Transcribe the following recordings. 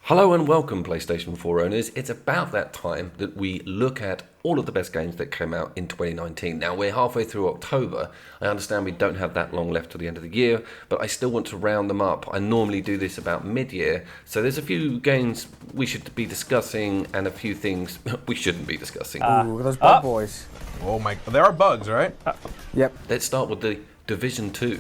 Hello and welcome, PlayStation 4 owners. It's about that time that we look at all of the best games that came out in 2019. Now, we're halfway through October. I understand we don't have that long left to the end of the year, but I still want to round them up. I normally do this about mid-year, so there's a few games we should be discussing and a few things we shouldn't be discussing. Ooh, those bug boys. Oh my, there are bugs, right? Yep. Let's start with the Division 2.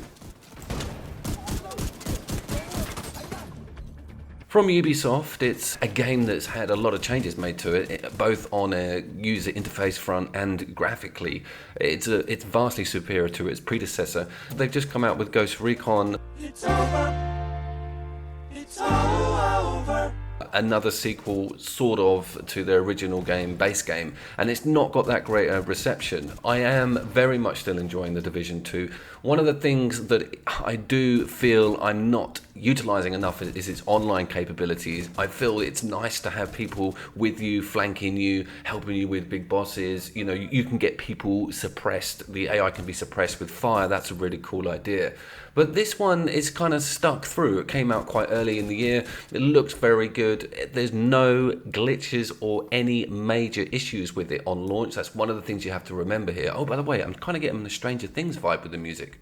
From Ubisoft, it's a game that's had a lot of changes made to it, both on a user interface front and graphically. It's vastly superior to its predecessor. They've just come out with Ghost Recon. It's over. It's over. Another sequel, sort of, to their original game, base game, and it's not got that great a reception. I am very much still enjoying the Division 2. One of the things that I do feel I'm not utilizing enough is its online capabilities. I feel it's nice to have people with you, flanking you, helping you with big bosses. You know, you can get people suppressed. The AI can be suppressed with fire. That's a really cool idea. But this one is kind of stuck through. It came out quite early in the year. It looks very good. There's no glitches or any major issues with it on launch. That's one of the things you have to remember here. Oh, by the way, I'm kind of getting the Stranger Things vibe with the music.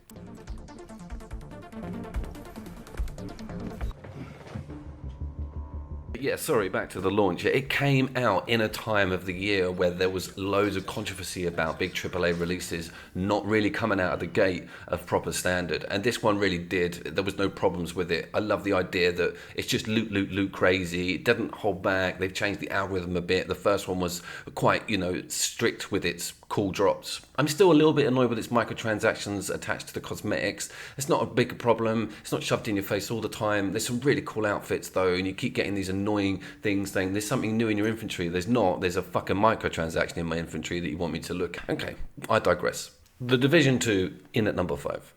Yeah, sorry, back to the launch. It came out in a time of the year where there was loads of controversy about big AAA releases not really coming out of the gate of proper standard. And this one really did. There was no problems with it. I love the idea that it's just loot crazy. It doesn't hold back. They've changed the algorithm a bit. The first one was quite, strict with its cool drops. I'm still a little bit annoyed with its microtransactions attached to the cosmetics. It's not a big problem. It's not shoved in your face all the time. There's some really cool outfits though, and you keep getting these annoying things saying there's something new in your inventory. There's not. There's a fucking microtransaction in my inventory that you want me to look at. Okay, I digress. The Division 2 in at number 5.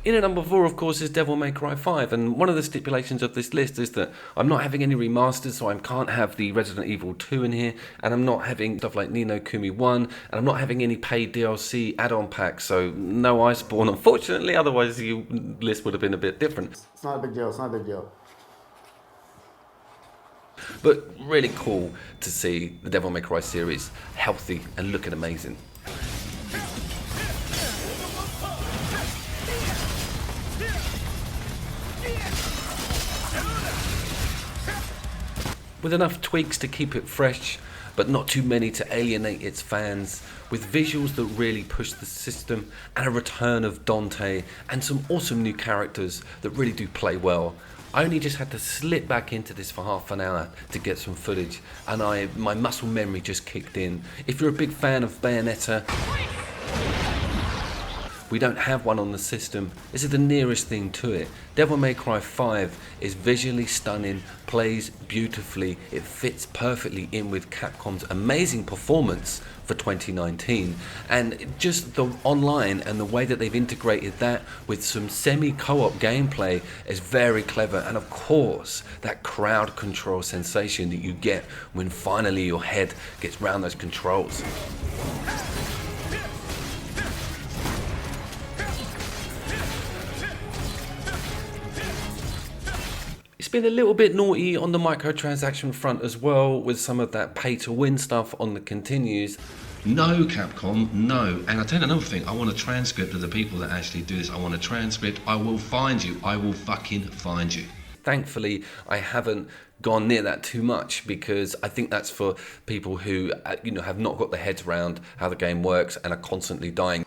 In at number 4, of course, is Devil May Cry 5, and one of the stipulations of this list is that I'm not having any remasters, so I can't have the Resident Evil 2 in here, and I'm not having stuff like Ni no Kuni 1, and I'm not having any paid DLC add-on packs, so no Iceborne, unfortunately, otherwise the list would have been a bit different. It's not a big deal, it's not a big deal. But really cool to see the Devil May Cry series healthy and looking amazing. With enough tweaks to keep it fresh, but not too many to alienate its fans, with visuals that really push the system, and a return of Dante, and some awesome new characters that really do play well. I only just had to slip back into this for half an hour to get some footage, and my muscle memory just kicked in. If you're a big fan of Bayonetta, we don't have one on the system. This is the nearest thing to it. Devil May Cry 5 is visually stunning, plays beautifully, it fits perfectly in with Capcom's amazing performance for 2019, and just the online and the way that they've integrated that with some semi-co-op gameplay is very clever, and of course that crowd control sensation that you get when finally your head gets round those controls. It's been a little bit naughty on the microtransaction front as well, with some of that pay-to-win stuff on the continues. No, Capcom, no. And I'll tell you another thing, I want a transcript of the people that actually do this. I want a transcript. I will find you. I will fucking find you. Thankfully, I haven't gone near that too much, because I think that's for people who, have not got their heads around how the game works and are constantly dying.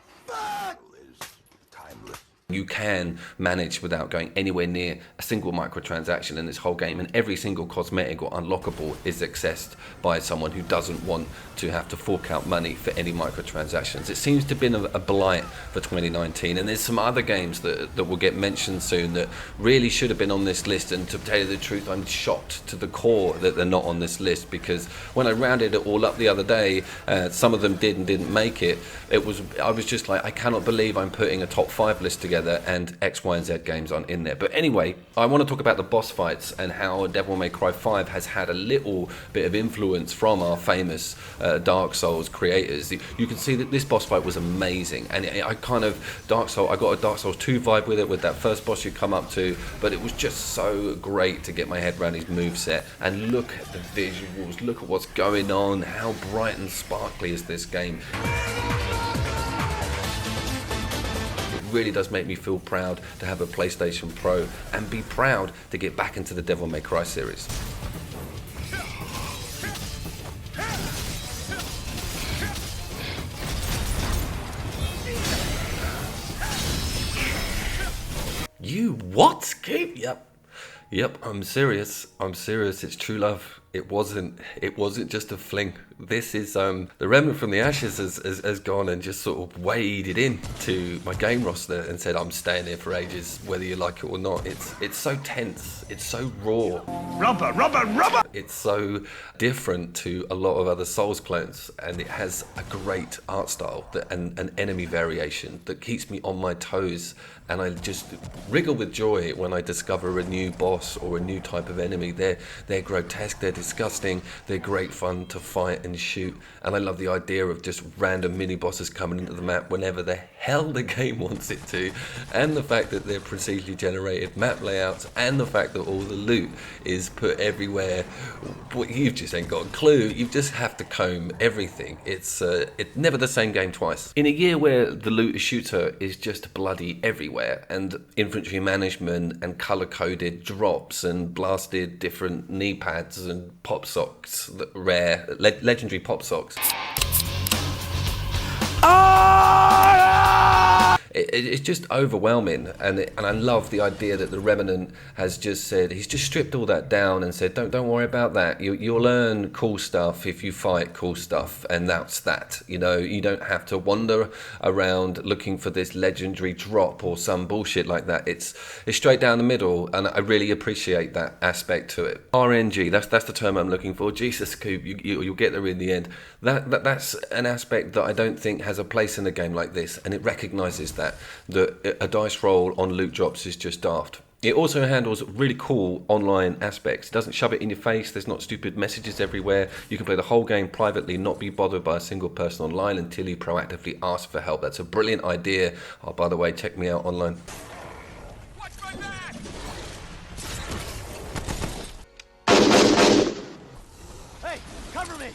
You can manage without going anywhere near a single microtransaction in this whole game, and every single cosmetic or unlockable is accessed by someone who doesn't want to have to fork out money for any microtransactions. It seems to have been a blight for 2019, and there's some other games that will get mentioned soon that really should have been on this list, and to tell you the truth, I'm shocked to the core that they're not on this list, because when I rounded it all up the other day, some of them did and didn't make it. I was just like, I cannot believe I'm putting a top 5 list together together, and X, Y, and Z games aren't in there. But anyway, I want to talk about the boss fights and how Devil May Cry 5 has had a little bit of influence from our famous Dark Souls creators. You can see that this boss fight was amazing, and I got a Dark Souls 2 vibe with it, with that first boss you come up to, but it was just so great to get my head around his moveset. And look at the visuals, look at what's going on, how bright and sparkly is this game. Really does make me feel proud to have a PlayStation Pro and be proud to get back into the Devil May Cry series. You what? Keep? Yep, I'm serious. It's true love. It wasn't just a fling. This is the remnant from the ashes has gone and just sort of waded into my game roster and said, I'm staying here for ages, whether you like it or not. It's so tense. It's so raw. Rubber. It's so different to a lot of other Souls clones, and it has a great art style and an enemy variation that keeps me on my toes. And I just wriggle with joy when I discover a new boss or a new type of enemy. They're grotesque, they're disgusting, they're great fun to fight and shoot. And I love the idea of just random mini bosses coming into the map whenever the hell the game wants it to. And the fact that they're procedurally generated map layouts, and the fact that all the loot is put everywhere. You just ain't got a clue. You just have to comb everything. It's never the same game twice. In a year where the loot shooter is just bloody everywhere, and infantry management and color-coded drops and blasted different knee pads and pop socks, rare, legendary pop socks. It's just overwhelming, and I love the idea that the Remnant has just said, he's just stripped all that down and said, don't worry about that. You'll learn cool stuff if you fight cool stuff, and that's that. You know, you don't have to wander around looking for this legendary drop or some bullshit like that. It's straight down the middle, and I really appreciate that aspect to it. RNG, that's the term I'm looking for. Jesus, Coop, you'll get there in the end. That's an aspect that I don't think has a place in a game like this, and it recognises that a dice roll on loot drops is just daft. It also handles really cool online aspects. It doesn't shove it in your face. There's not stupid messages everywhere. You can play the whole game privately, not be bothered by a single person online until you proactively ask for help. That's a brilliant idea. Oh, by the way, check me out online. Watch my back! Hey, cover me!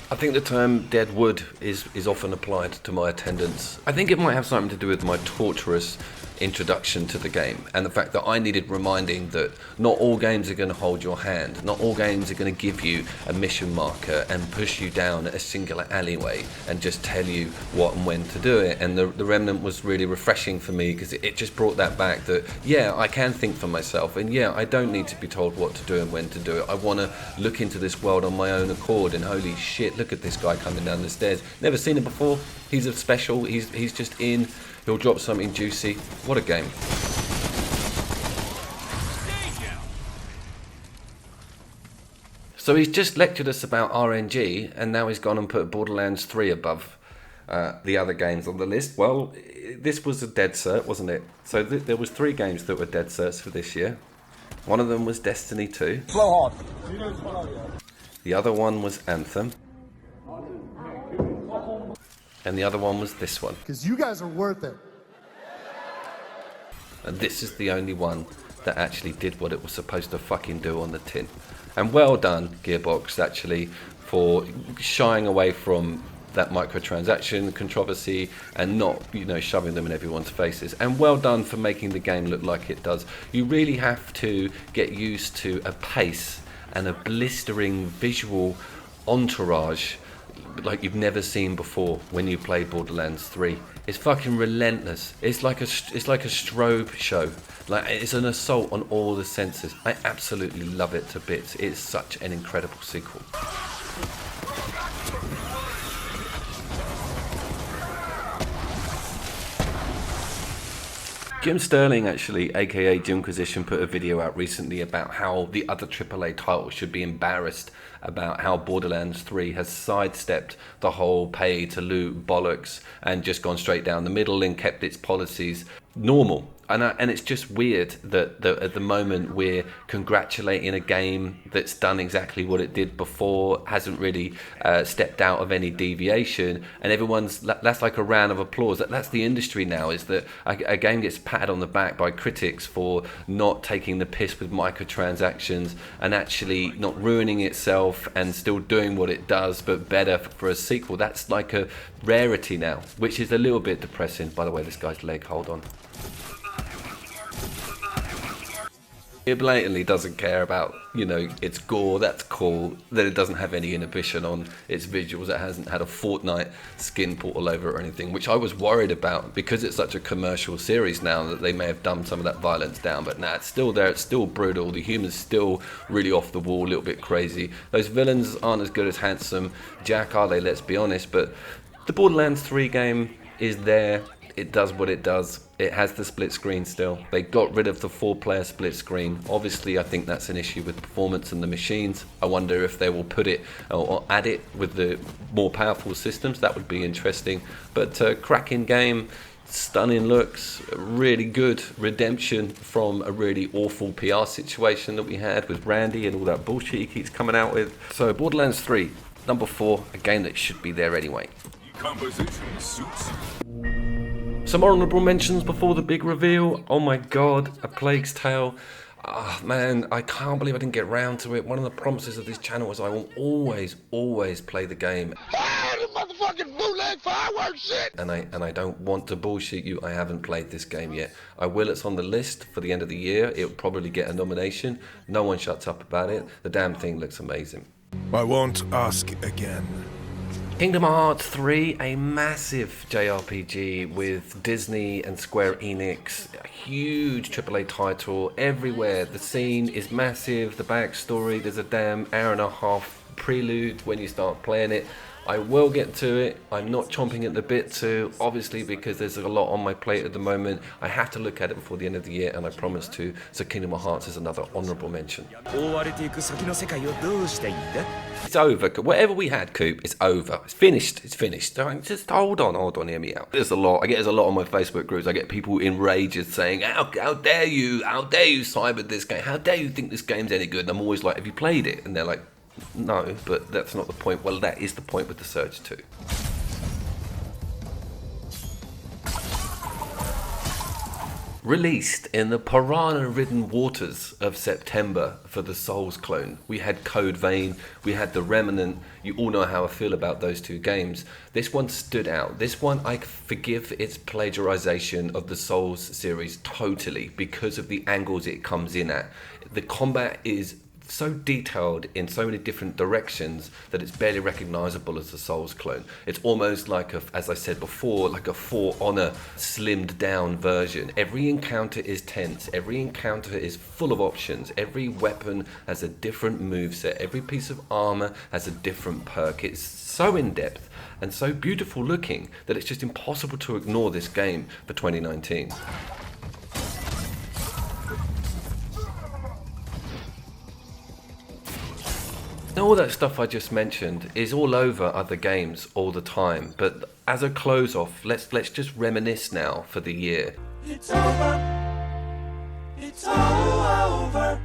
I think the term dead wood is often applied to my attendance. I think it might have something to do with my torturous introduction to the game, and the fact that I needed reminding that not all games are going to hold your hand, not all games are going to give you a mission marker and push you down a singular alleyway and just tell you what and when to do it. And the Remnant was really refreshing for me, because it just brought that back, that yeah, I can think for myself, and yeah, I don't need to be told what to do and when to do it. I want to look into this world on my own accord, and holy shit, look at this guy coming down the stairs. Never seen him before. He's a special, he's just in. He'll drop something juicy. What a game. So he's just lectured us about RNG, and now he's gone and put Borderlands 3 above the other games on the list. Well, this was a dead cert, wasn't it? So there was 3 games that were dead certs for this year. One of them was Destiny 2. Blow hard. The other one was Anthem. And the other one was this one. Because you guys are worth it. And this is the only one that actually did what it was supposed to fucking do on the tin. And well done, Gearbox, actually, for shying away from that microtransaction controversy and not, shoving them in everyone's faces. And well done for making the game look like it does. You really have to get used to a pace and a blistering visual entourage like you've never seen before when you play Borderlands 3. It's fucking relentless. It's like a strobe show. Like, it's an assault on all the senses. I absolutely love it to bits. It's such an incredible sequel. Jim Sterling, actually, aka Jimquisition, put a video out recently about how the other AAA titles should be embarrassed about how Borderlands 3 has sidestepped the whole pay to loot bollocks and just gone straight down the middle and kept its policies normal. And it's just weird that at the moment we're congratulating a game that's done exactly what it did before, hasn't really stepped out of any deviation, and that's like a round of applause. That's the industry now, is that a game gets patted on the back by critics for not taking the piss with microtransactions and actually not ruining itself and still doing what it does but better for a sequel. That's like a rarity now, which is a little bit depressing. By the way, this guy's leg, hold on. It blatantly doesn't care about, its gore. That's cool. That it doesn't have any inhibition on its visuals. It hasn't had a Fortnite skin put all over it or anything, which I was worried about because it's such a commercial series now that they may have dumbed some of that violence down. But nah, it's still there. It's still brutal. The humor's still really off the wall, a little bit crazy. Those villains aren't as good as Handsome Jack, are they? Let's be honest. But the Borderlands 3 game is there. It does what it does. It has the split screen still. They got rid of the 4-player split screen. Obviously, I think that's an issue with performance and the machines. I wonder if they will put it or add it with the more powerful systems. That would be interesting. But cracking game, stunning looks, really good redemption from a really awful PR situation that we had with Randy and all that bullshit he keeps coming out with. So Borderlands 3, number 4, a game that should be there anyway. Composition suits. Some honourable mentions before the big reveal. Oh my god, A Plague's Tale. Ah, man, I can't believe I didn't get round to it. One of the promises of this channel was I will always play the game. The motherfucking bootleg fireworks shit! And I don't want to bullshit you, I haven't played this game yet. I will, it's on the list for the end of the year. It'll probably get a nomination. No one shuts up about it. The damn thing looks amazing. I won't ask again. Kingdom Hearts 3, a massive JRPG with Disney and Square Enix, a huge AAA title everywhere. The scene is massive, the backstory, there's a damn hour-and-a-half prelude when you start playing it. I will get to it. I'm not chomping at the bit to, obviously, because there's a lot on my plate at the moment. I have to look at it before the end of the year, and I promise to. So Kingdom Hearts is another honourable mention. It's over. Whatever we had, Coop, it's over. It's finished. It's finished. Just hold on, hear me out. There's a lot. There's a lot on my Facebook groups. I get people enraged saying, how dare you cyber this game? How dare you think this game's any good? And I'm always like, have you played it? And they're like, no, but that's not the point. Well, that is the point with The Surge 2. Released in the piranha-ridden waters of September for the Souls clone. We had Code Vein, we had The Remnant. You all know how I feel about those two games. This one stood out. This one, I forgive its plagiarization of the Souls series totally because of the angles it comes in at. The combat is so detailed in so many different directions that it's barely recognizable as a Souls clone. It's almost like, as I said before, like a For Honor slimmed down version. Every encounter is tense. Every encounter is full of options. Every weapon has a different moveset. Every piece of armor has a different perk. It's so in-depth and so beautiful looking that it's just impossible to ignore this game for 2019. All that stuff I just mentioned is all over other games all the time, but as a close off, let's just reminisce now for the year. It's over. It's all over.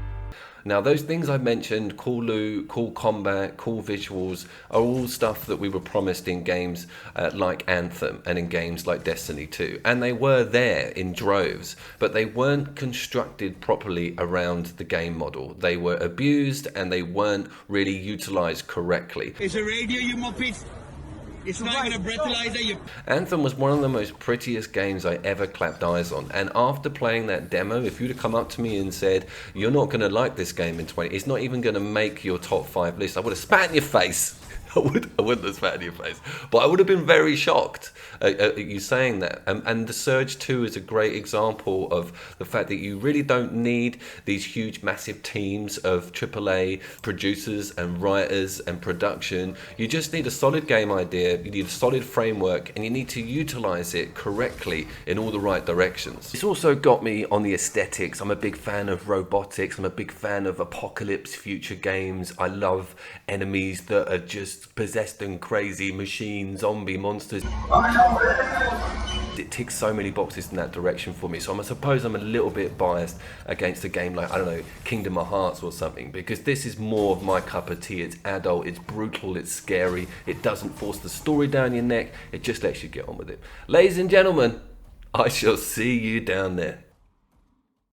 Now those things I mentioned, cool loot, cool combat, cool visuals, are all stuff that we were promised in games like Anthem and in games like Destiny 2. And they were there in droves, but they weren't constructed properly around the game model. They were abused and they weren't really utilized correctly. It's a radio, you muppets. It's not even a breathalyzer, you... Anthem was one of the most prettiest games I ever clapped eyes on, and after playing that demo, if you'd have come up to me and said, you're not going to like this game in 20, it's not even going to make your top 5 list, I would have spat in your face. I wouldn't have spat in your face, but I would have been very shocked at you saying that. And The Surge 2 is a great example of the fact that you really don't need these huge, massive teams of AAA producers and writers and production. You just need a solid game idea, you need a solid framework, and you need to utilize it correctly in all the right directions. It's also got me on the aesthetics. I'm a big fan of robotics, I'm a big fan of apocalypse future games. I love enemies that are just possessed and crazy machine zombie monsters. It ticks so many boxes in that direction for me, so I suppose I'm a little bit biased against a game like, I don't know, Kingdom of Hearts or something, because this is more of my cup of tea. It's adult, it's brutal, it's scary, it doesn't force the story down your neck, it just lets you get on with it. Ladies and gentlemen, I shall see you down there.